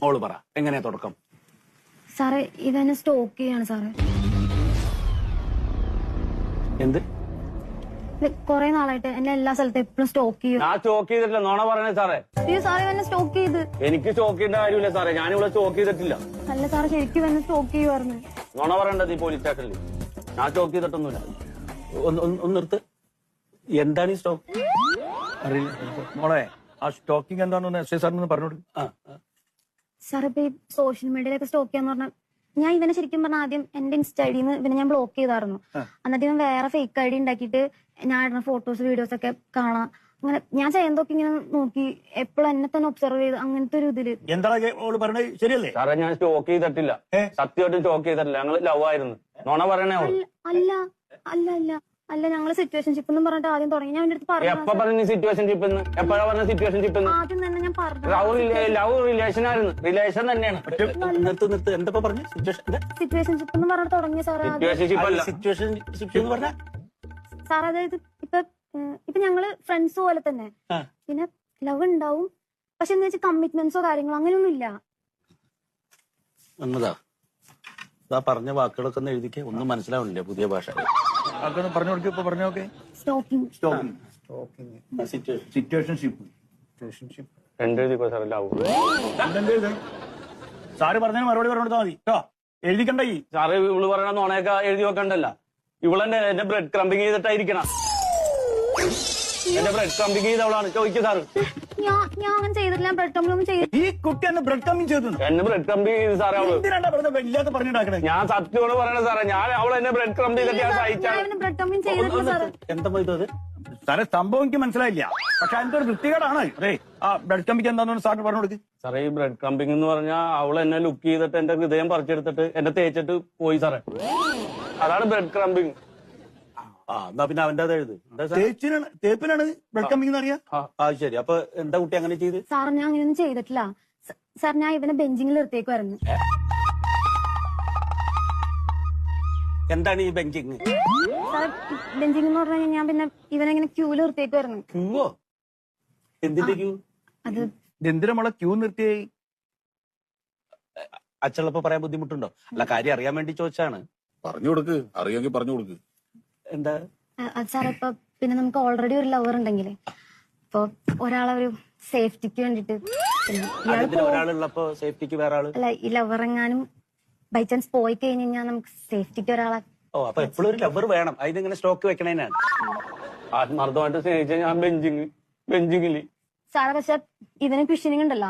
മോള് പറ എങ്ങനെയാ തുടക്കം? സാറേ ഇതെന്നെ സ്റ്റോക്ക് ചെയ്യാണ് സാറേ. എന്ത്? കൊറേ നാളായിട്ട് എന്നെ എല്ലാ സ്ഥലത്തും എപ്പോഴും സ്റ്റോക്ക് ചെയ്യും. ഞാൻ സ്റ്റോക്ക് ചെയ്തിട്ടില്ല, നോണ പറയണേ സാറേ. അയ്യോ സാറേ എന്നെ സ്റ്റോക്ക് ചെയ്ത്. എനിക്ക് സ്റ്റോക്ക് ചെയ്യേണ്ട കാര്യമില്ല സാറേ, ഞാനിവിടെ സ്റ്റോക്ക് ചെയ്തിട്ടില്ല. അല്ല സാറേ ശരിക്കും എന്നെ സ്റ്റോക്ക് ചെയ്യുമായിരുന്നു. നോണ പറയേണ്ടത് ഈ പോലീസ് സ്റ്റേഷനിൽ. ഞാൻ സ്റ്റോക്ക് ചെയ്തിട്ടൊന്നുമില്ല. ഒന്ന് നിർത്ത്. എന്താണ് ഈ സ്റ്റോക്ക്? അറിയില്ല മോളെ. ആ സ്റ്റോക്കിംഗ് എന്താണെന്ന് എസ് ഐ സാറിന് പറഞ്ഞോട്. സാർ ഇപ്പൊ ഈ സോഷ്യൽ മീഡിയയിലൊക്കെ സ്റ്റോക്ക് ചെയ്യാന്ന് പറഞ്ഞാൽ ഞാൻ ഇവനെ ശരിക്കും പറഞ്ഞാൽ ആദ്യം എന്റെ ഇൻസ്റ്റ ഐ ഡിന്ന് ഇവനെ ഞാൻ ബ്ലോക്ക് ചെയ്തായിരുന്നു. എന്നിട്ട് ഇവൻ വേറെ ഫേക്ക് ഐ ഡി ഉണ്ടാക്കിയിട്ട് ഞാൻ ഇടുന്ന ഫോട്ടോസ് വീഡിയോസ് ഒക്കെ കാണാം. അങ്ങനെ ഞാൻ ചെയ്യുന്നതൊക്കെ ഇങ്ങനെ നോക്കി എപ്പോഴും എന്നെ തന്നെ ഒബ്സർവ് ചെയ്ത് അങ്ങനത്തെ ഒരു ഇതില്. എന്താണ് ഓള് പറഞ്ഞത്? ശരിയല്ലേ? സാറേ ഞാൻ സ്റ്റോക്ക് ചെയ്തിട്ടില്ല, സത്യമായിട്ടും സ്റ്റോക്ക് ചെയ്തിട്ടില്ല. ഞങ്ങൾ ലവ് ആയിരുന്നു. നോണ പറയണേ അവള്. അല്ല അല്ല അല്ല അല്ല ഞങ്ങള് സിറ്റുവേഷൻഷിപ്പ് എന്നും പറഞ്ഞിട്ട് ആദ്യം തുടങ്ങി. ഞാൻ എന്റെ അടുത്ത് എപ്പ പറഞ്ഞു സിറ്റുവേഷൻഷിപ്പ് എന്ന്? എപ്പോഴാ പറഞ്ഞ സിറ്റുവേഷൻഷിപ്പ് എന്ന്? ആദ്യം തന്നെ ഞാൻ പറഞ്ഞു ലവ് റിലേഷൻ ആയിരുന്നു. റിലേഷൻ തന്നെയാണ്. നിർത്ത്. എന്താ പറഞ്ഞു? സിറ്റുവേഷൻഷിപ്പ് എന്ന് പറഞ്ഞിട്ട് തുടങ്ങിയ സാറേ. സിറ്റുവേഷൻഷിപ്പ് അല്ല. സിറ്റുവേഷൻ എന്ന് പറഞ്ഞ സാർ അതായത് ഇപ്പൊ ഞങ്ങള് ഫ്രണ്ട്സ് പോലെ തന്നെ, പിന്നെ ലവ് ഉണ്ടാവും. പക്ഷെ എന്ന് വെച്ചാൽ കമ്മിറ്റ്മെന്റ്സോ കാര്യങ്ങളോ അങ്ങനെയൊന്നും ഇല്ല. എന്നതാ പറഞ്ഞ വാക്കുകളൊക്കെ ഒന്ന് എഴുതിക്കേ. ഒന്നും മനസ്സിലാവുന്നില്ല പുതിയ ഭാഷ. അതൊന്ന് പറഞ്ഞു കൊടുക്കും. ഇപ്പൊ പറഞ്ഞോക്കെ. സ്റ്റോക്കിംഗ് സിറ്റുവേഷൻഷിപ്പ് എന്തെഴുതിക്കോ സാറേ? ലവ്. സാറ് പറഞ്ഞതിന് മറുപടി പറഞ്ഞു കൊടുത്താൽ മതി കേട്ടോ. എഴുതിക്കണ്ട. ഈ സാറ് ഇവള് പറയണ നോണയൊക്കെ എഴുതി വെക്കണ്ടല്ല. ഇവളെന്നെ എന്നെ ബ്രെഡ് ക്രംബിങ് ചെയ്തിട്ടായിരിക്കണം. എന്റെ ബ്രെഡ് ക്രംബിങ് ചെയ്തവളാണ്. ചോദിക്കുക സാറ്. ഞാൻ അങ്ങനെ ചെയ്തിട്ടില്ല. ബ്രെഡ് ക്രംബിംഗ് ചെയ്തു. ഈ കുട്ടി എന്നെ ബ്രെഡ് കമ്മിങ് ചെയ്തു. എന്നെ ബ്രെഡ് ക്രംബിങ് ചെയ്ത് സാറേ അവള്. എന്തിനാ വല്ലാത്ത പറഞ്ഞിട്ടാക്കണേ? ഞാൻ സത്യമാണ് പറയണത് സാറേ. ഞാൻ അവൾ എന്നെ ബ്രെഡ് ക്രംബ് ചെയ്തിട്ട് ഞാൻ സഹിച്ചാണ്. ബ്രെഡ് ക്രംബിംഗ് ചെയ്തിട്ടില്ല സാറ്. എന്താ ഇത്? സാറേ സംഭവം എനിക്ക് മനസ്സിലായില്ല. പക്ഷെ അതിന്റെ ഒരു വൃത്തികേടാണ്. അതെ ആ ബ്രെഡ് കമ്മിക്ക് എന്താണെന്ന് സാറിന് പറഞ്ഞു കൊടുക്ക്. സാറേ ഈ ബ്രെഡ് ക്രംബിംഗ് എന്ന് പറഞ്ഞാൽ അവൾ എന്നെ ലുക്ക് ചെയ്തിട്ട് എന്റെ ഹൃദയം പറിച്ചെടുത്തിട്ട് എന്നെ തേച്ചിട്ട് പോയി സാറേ. അതാണ് ബ്രെഡ് ക്രംബിംഗ്. എന്നാ പിന്നെ അവന്റെ അത് എഴുത്. തേപ്പിനാണ് ബ്രെഡ് കമ്മിങ് എന്ന് അറിയാം. ശരി. അപ്പൊ എന്താ കുട്ടി അങ്ങനെ ചെയ്ത്? സാർ ഞാൻ അങ്ങനെയൊന്നും ചെയ്തിട്ടില്ല സാർ. ഞാൻ ഇവനെ ബെഞ്ചിങ്ങിൽ നിർത്തിയേക്കുമായിരുന്നു. എന്താണ് ഈ ബെഞ്ചിങ്? സാർ ബെഞ്ചിങ് എന്ന് പറഞ്ഞു കഴിഞ്ഞാൽ ഞാൻ പിന്നെ ഇവനെ ഇങ്ങനെ ക്യൂല് നിർത്തിയേക്കുമായിരുന്നു. ക്യൂവോ? എന്തിന്റെ ക്യൂ? അത് എന്തിനാ മോളെ ക്യൂ നിർത്തിയായി? അച്ഛനപ്പോ പറയാൻ ബുദ്ധിമുട്ടുണ്ടോ? അല്ല, കാര്യം അറിയാൻ വേണ്ടി ചോദിച്ചാണ്. പറഞ്ഞു കൊടുക്ക്, അറിയാമെങ്കിൽ പറഞ്ഞു കൊടുക്ക്. എന്താ സാർ ഇപ്പൊ പിന്നെ നമുക്ക് ഓൾറെഡി ഒരു ലവർ ഉണ്ടെങ്കിലേ ഇപ്പൊ ഒരാളെ ഒരു സേഫ്റ്റിക്ക് വേണ്ടിട്ട് ഒരാളുള്ളപ്പോ സേഫ്റ്റിക്ക് വേറെ ആള്. അല്ല ഈ ലവർ എങ്ങാനും ബൈ ചാൻസ് പോയി കഴിഞ്ഞ് കഴിഞ്ഞാൽ നമുക്ക് സേഫ്റ്റിക്ക് ഒരാളെ. അപ്പൊ എപ്പോഴും ഒരു ലവർ വേണം. അതിനിങ്ങനെ സ്റ്റോക്ക് വെക്കണേനാണ്. ആത്മാർത്ഥമായിട്ട് സ്നേഹിച്ച ഞാൻ ബെഞ്ചിങ്ങില്. സാറെ പക്ഷെ ഇവന് ക്വസ്റ്റ്യനിങ് ഉണ്ടല്ലോ.